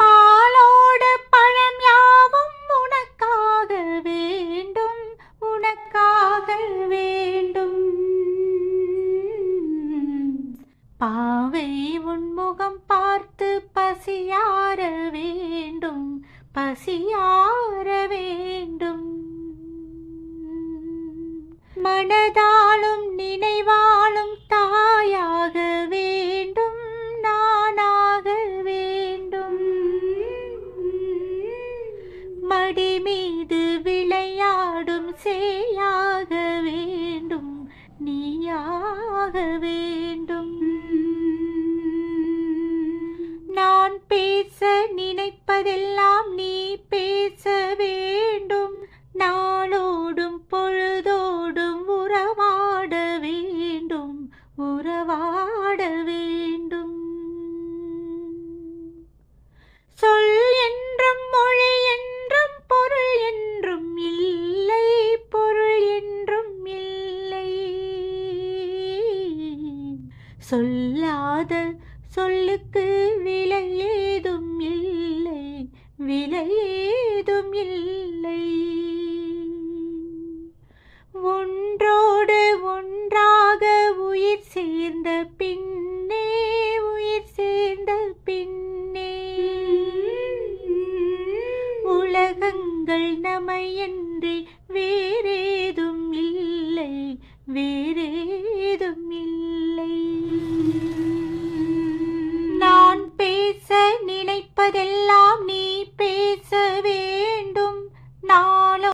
பாலோடு பழம் யாவும் உனக்காக வேண்டும், உனக்காக வேண்டும். பாவை உன்முகம் பார்த்து பசியார வேண்டும், பசியார வேண்டும். மனதாலும் நினைவாலும் தாயாக வேண்டும், நானாக வேண்டும். மடி மீது விளையாடும் சேயாக வேண்டும், நீயாக வேண்டும். நான் பேச நினைப்பதெல்லாம் நீ பேச வேண்டும், நாளோடும் பொழுதோடும் உறவாட வேண்டும், உறவாட வேண்டும். சொல் என்றும் மொழி என்றும் பொருள் என்றும் இல்லை, பொருள் என்றும் இல்லை. சொல்லாத சொல்லுக்கு விலை ஏதும் இல்லை, விலை ஏதும் இல்லை. ஒன்றோடு ஒன்றாக உயிர் சேர்ந்த பின்னே, உயிர் சேர்ந்த பின்னே உலகங்கள் நமையன்றி வேறேதும் இல்லை, வேறு